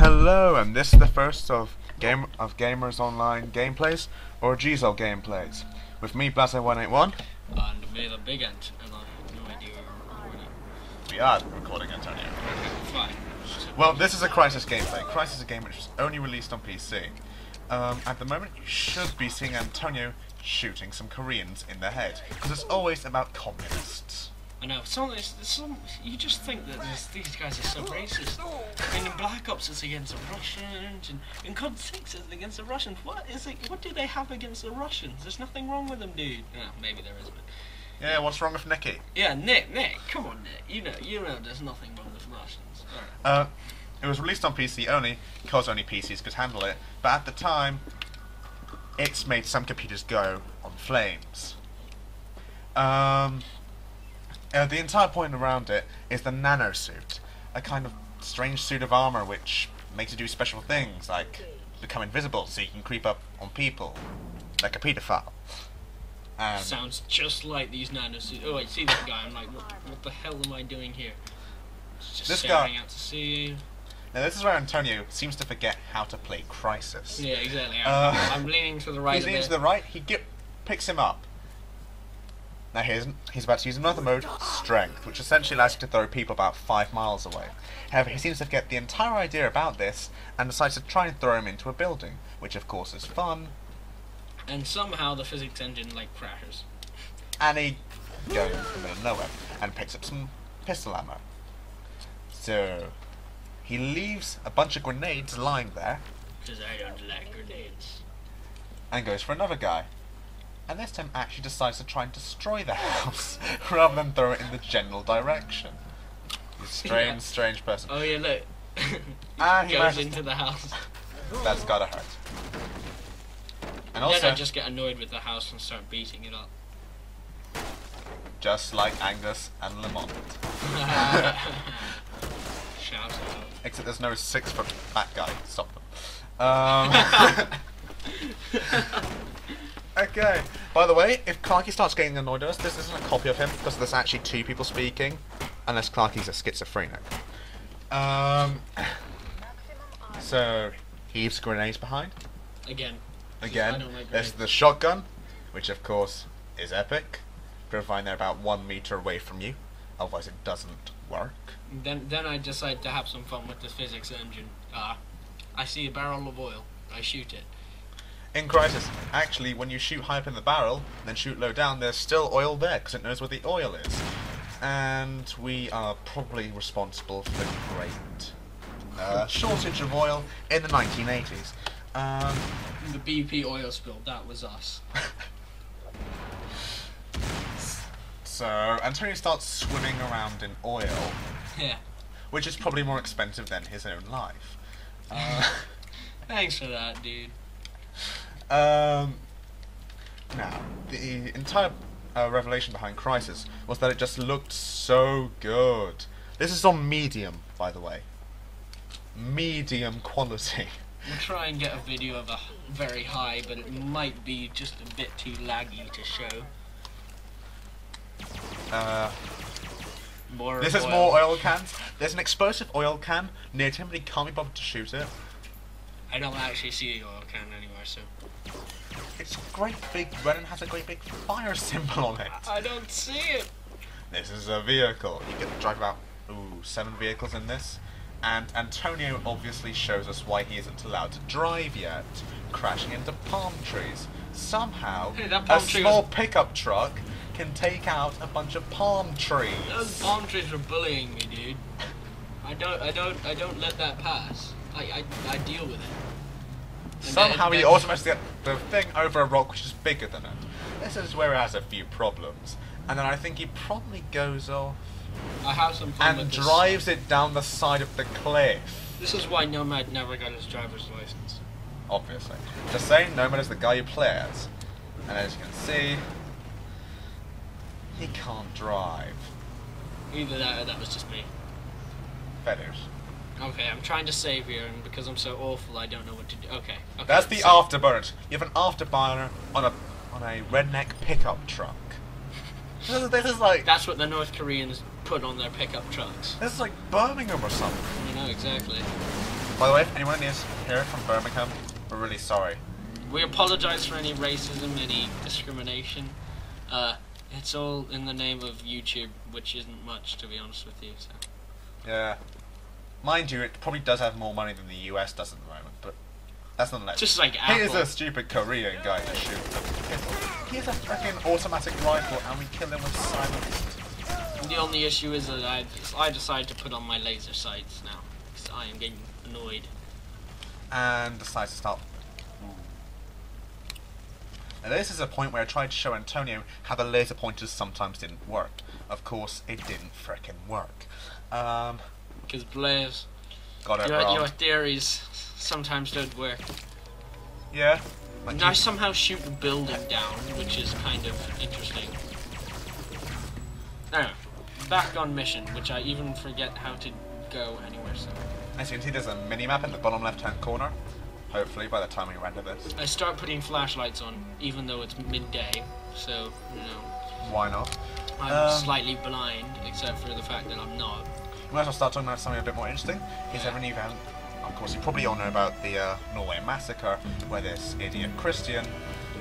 Hello, and this is the first of Gamers Online gameplays, or GZOL gameplays, with me, Blazo181. And me, the big ant, and I have no idea where we're recording. We are recording, Antonio. Okay, fine. Well, this is a Crysis gameplay. Crysis is a game which is only released on PC. At the moment, you should be seeing Antonio shooting some Koreans in the head, because it's always about communists. I know, you just think that these guys are so racist. I mean, in Black Ops it's against the Russians, and in COD 6 it's against the Russians. What do they have against the Russians? There's nothing wrong with them, dude. Oh, maybe there is, but... Yeah, what's wrong with Nicky? Yeah, Nick, come on, Nick. You know there's nothing wrong with Russians. Right. It was released on PC only, because only PCs could handle it, but at the time, it's made some computers go on flames. The entire point around it is the nanosuit, a kind of strange suit of armor which makes you do special things, like become invisible so you can creep up on people, like a pedophile. Sounds just like these nanosuits. Oh, I see that guy. I'm like, what the hell am I doing here? Just this staring guy, out to see you. Now this is where Antonio seems to forget how to play Crysis. Yeah, exactly. I'm leaning to the right. He's leaning to the right. Picks him up. Now he's about to use another mode, Strength, which essentially allows you to throw people about 5 miles away. However, he seems to forget the entire idea about this and decides to try and throw him into a building, which of course is fun. And somehow the physics engine crashes. And he goes into the middle of nowhere and picks up some pistol ammo. So he leaves a bunch of grenades lying there. Because I don't like grenades. And goes for another guy. And this time actually decides to try and destroy the house rather than throw it in the general direction. He's a strange person. Oh yeah, look. And he goes into the house. That's gotta hurt. And also, then I just get annoyed with the house and start beating it up. Just like Angus and Lamont. Shout out. Except there's no 6-foot fat guy to stop them. Okay. By the way, if Clarky starts getting annoyed at us, this isn't a copy of him, because there's actually 2 people speaking, unless Clarky's a schizophrenic. So, he leaves grenades behind. Again. I don't like There's the shotgun, which of course is epic, providing they're about 1 meter away from you, otherwise it doesn't work. Then I decide to have some fun with the physics engine. I see a barrel of oil, I shoot it. In Crysis, actually, when you shoot high up in the barrel, and then shoot low down, there's still oil there, because it knows where the oil is. And we are probably responsible for the great shortage of oil in the 1980s. The BP oil spill, that was us. So, Antonio starts swimming around in oil. Yeah. Which is probably more expensive than his own life. Thanks for that, dude. Now, the entire revelation behind Crysis was that it just looked so good. This is on medium, by the way. Medium quality. We'll try and get a video of a very high, but it might be just a bit too laggy to show. This is more oil cans. There's an explosive oil can near him, but he can't be bothered to shoot it. I don't actually see the oil can anywhere, so... It's great big red and has a great big fire symbol on it. I don't see it. This is a vehicle. You get to drive about 7 vehicles in this. And Antonio obviously shows us why he isn't allowed to drive yet, crashing into palm trees. Somehow, a small pickup truck can take out a bunch of palm trees. Those palm trees are bullying me, dude. I don't let that pass. I deal with it. Somehow he automatically gets the thing over a rock which is bigger than it. This is where it has a few problems. And then I think he probably goes off I have some fun and with drives it down the side of the cliff. This is why Nomad never got his driver's license. Obviously. Just saying, Nomad is the guy who plays. And as you can see, he can't drive. Either that or that was just me. Feathers. Okay, I'm trying to save here, and because I'm so awful, I don't know what to do. Okay. That's the afterburner. You have an afterburner on a redneck pickup truck. This is like... That's what the North Koreans put on their pickup trucks. This is like Birmingham or something. You know, exactly. By the way, if anyone is here from Birmingham, we're really sorry. We apologise for any racism, any discrimination. It's all in the name of YouTube, which isn't much, to be honest with you. So. Yeah. Mind you, it probably does have more money than the US does at the moment, but that's nonetheless. Just like Apple. Here's a stupid Korean guy to shoot them. He has a freaking automatic rifle, and we kill him with silence. The only issue is that I decided to put on my laser sights now, because I am getting annoyed. And decides to start. Now this is a point where I tried to show Antonio how the laser pointers sometimes didn't work. Of course, it didn't frickin' work. Because Blaze, Got it wrong. your theories sometimes don't work. Yeah. And I somehow shoot the building down, which is kind of interesting. Anyway, back on mission, which I even forget how to go anywhere. So. As you can see, there's a mini-map in the bottom left-hand corner. Hopefully, by the time we render this. I start putting flashlights on, even though it's midday, so, you know. Why not? I'm slightly blind, except for the fact that I'm not. We might as well start talking about something a bit more interesting. Is there any event? Of course, you probably all know about the Norway massacre, where this idiot Christian,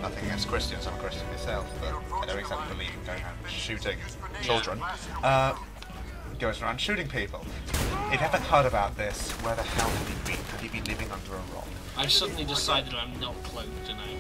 nothing against Christians, I'm a Christian myself, but I don't exactly believe in going around shooting children, goes around shooting people. If you haven't heard about this, where the hell have you been? Have you been living under a rock? I've suddenly decided I'm not cloaked tonight.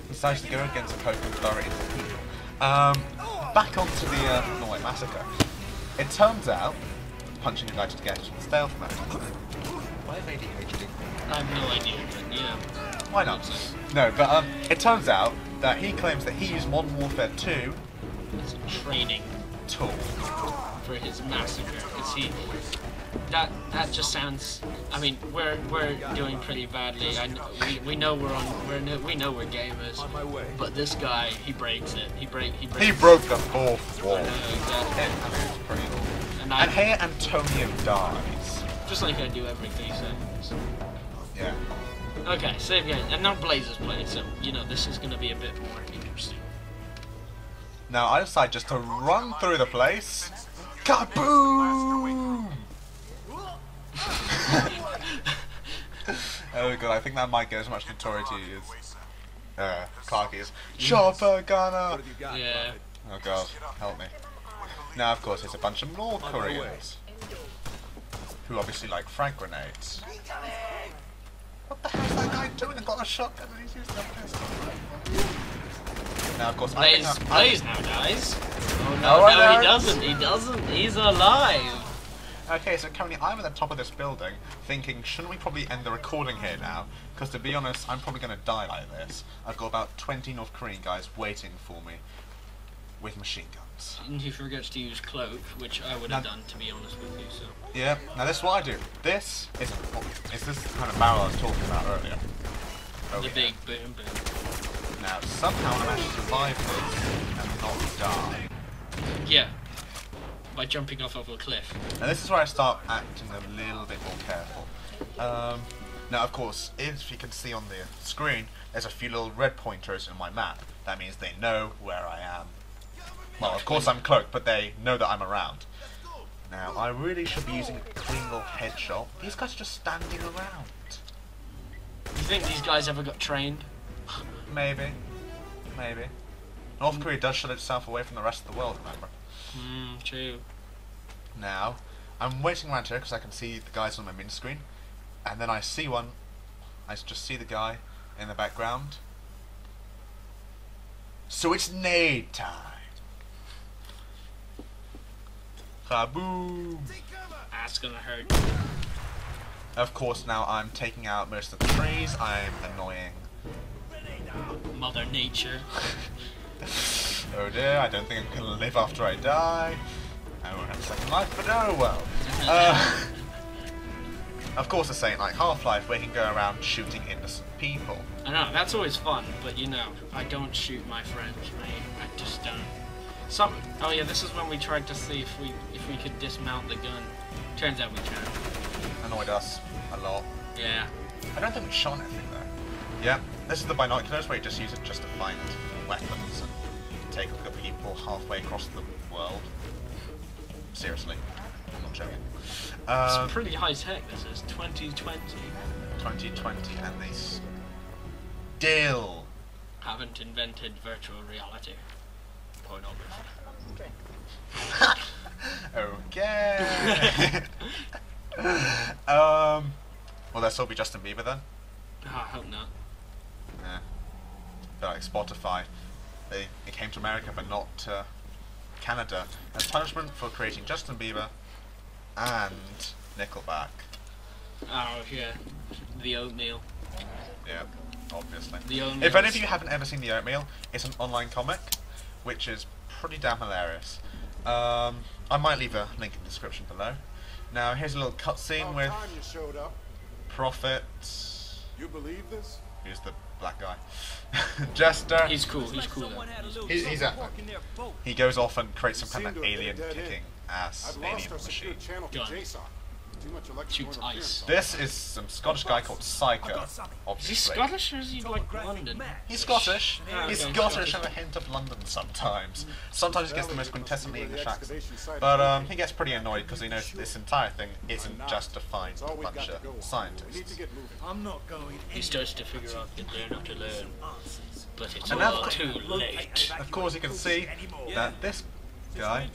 Decided to go against the cloak authority of people. Back onto the Norway massacre. It turns out, punching a guy to get into the stealth mode. Why have ADHD? I have no idea, but yeah. Why not? No, but it turns out that he claims that he used Modern Warfare 2 It's a training tool. for his massacre. Because that just sounds. I mean, we're doing pretty badly. We know we know we're gamers, but this guy, he breaks it. He broke the fourth wall. I know, exactly. It's pretty cool. And And here Antonio dies. just like I do every 3 seconds. Yeah. Okay, save game. And now Blaze is playing, so you know this is gonna be a bit more interesting. Now I decide just to run through the place. Kaboom! Oh god, I think that might get as much notoriety as Clarky's Chopper Gunner! Yeah. Oh god, help me. Now of course there's a bunch of North Koreans who obviously like frag grenades. What the hell's that guy doing? I've got a shotgun and he's using a pistol. Now of course Blaze now dies. Oh No, no, I no, he don't. doesn't, he's alive! Okay, so currently I'm at the top of this building thinking, shouldn't we probably end the recording here now? Because to be honest, I'm probably going to die like this. I've got about 20 North Korean guys waiting for me with machine guns. And he forgets to use cloak, which I would have done, to be honest with you, so. Yeah, now this is what I do. This is this kind of barrel I was talking about earlier. The big boom boom. Now somehow I managed to survive this and not die. Yeah. By jumping off of a cliff. Now this is where I start acting a little bit more careful. Now of course, if you can see on the screen, there's a few little red pointers in my map. That means they know where I am. Well, of course I'm cloaked, but they know that I'm around. Now, I really should be using a clean little headshot. These guys are just standing around. You think these guys ever got trained? Maybe. Maybe. North Korea does shut itself away from the rest of the world, remember? True. Now, I'm waiting around here because I can see the guys on my mini screen. And then I see one. I just see the guy in the background. So it's nade time. Kaboom! That's gonna hurt. Of course, now I'm taking out most of the trees. I'm annoying Mother Nature. Oh dear, I don't think I'm going to live after I die. I won't have a second life, but oh well. Of course, this ain't like Half-Life where you can go around shooting innocent people. I know, that's always fun, but you know, I don't shoot my friends, I just don't. Oh yeah, this is when we tried to see if we could dismount the gun. Turns out we can. Annoyed us a lot. Yeah. I don't think we shot anything though. Yeah, this is the binoculars where you just use it just to find weapons and take a look at people halfway across the world. Seriously. I'm not joking. It's pretty high tech. This is 2020. 2020, and they still Haven't invented virtual reality. Pornography. Okay. Will there still be Justin Bieber then? I hope not. Yeah. They're like Spotify. They came to America but not to Canada as punishment for creating Justin Bieber and Nickelback. Oh yeah, the oatmeal. Yeah, obviously. The oatmeal. If any of you haven't ever seen The Oatmeal, it's an online comic, which is pretty damn hilarious. I might leave a link in the description below. Now here's a little cutscene with Prophet. You believe this? Who's the black guy? Jester. He's cool. He's cool. Though. He's epic. He goes off and creates some kind of alien kicking ass I've alien lost our secure machine. channel to Gun. JSON. Too much electrical Shoots interference. ice. This is some Scottish guy called Psycho. Is he Obviously. Scottish or is he like London? He's Scottish. Ah, He's okay, Scottish Scottish. and a hint of London sometimes. Sometimes he gets the most quintessentially English accent. Excavation site But is he gets pretty annoyed because he knows this entire thing isn't just to find That's all a we've bunch got to of go on. We need to scientists. get moving. I'm not going. He starts to figure out that they're not alone, but it's And all that's- too late. Of course, you can see that this guy,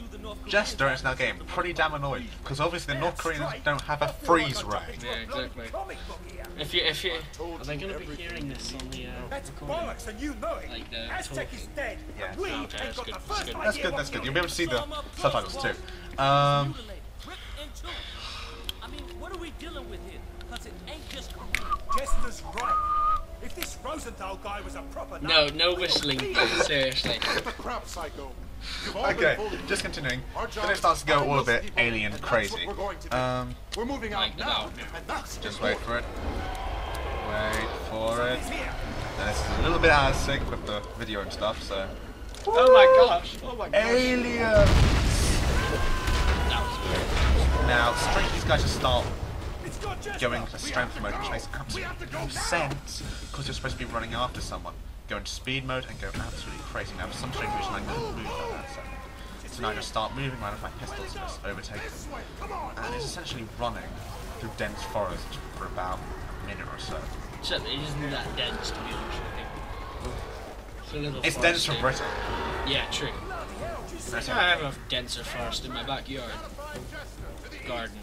Jester, is now getting pretty damn annoyed because obviously the North Koreans don't have a freeze ray. Yeah, exactly. If you, are they going to be hearing this on the That's recording? bollocks, and you know it. Like the Aztec is talking. dead. Yeah. And we Okay, ain't that's got good, the that's first good. That's idea good, what that's good. we're You'll be able to see the doing. subtitles too. I mean, what are we dealing with here? Because it ain't just Jester's right. If this Rosenthal guy was a proper No, no whistling. Seriously. Get the crap, Psycho. You've all Okay, been fooled. just continuing. Our job Then it is starts to go find all a those bit people, alien and that's crazy. what we're going to do. We're moving out Like now, now. and that's Just the wait goal. for it. Wait for it. And this is a little bit out of sync with the video and stuff, so. Oh my gosh! Oh my gosh! Aliens! That was weird. Now, straight these guys just start It's got Jester. going to strength mode, which makes absolutely no sense because you're supposed to be running after someone. Go into speed mode and go absolutely crazy. Now, for some strange reason, I couldn't move at that second. So now I just start moving around with my pistols and just overtake them. And it's essentially running through dense forest for about a minute or so. So it isn't that dense, to be honest with you. It's a little It's dense from foresty. Britain. Yeah, true. There's I have a denser forest in my backyard. Garden.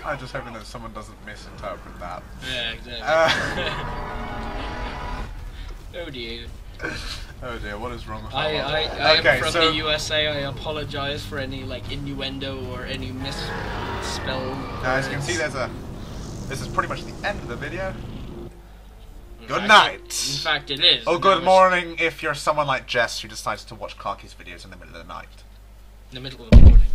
I'm just hoping that someone doesn't misinterpret that. Yeah, exactly. Oh dear. Oh dear, what is wrong with I that? am from the USA. I apologize for any like innuendo or any misspell. Now, as you can see, this is pretty much the end of the video. In Good fact, night. In fact, it is. Oh, Now good it's morning if you're someone like Jess who decides to watch Clarky's videos in the middle of the night. In the middle of the morning.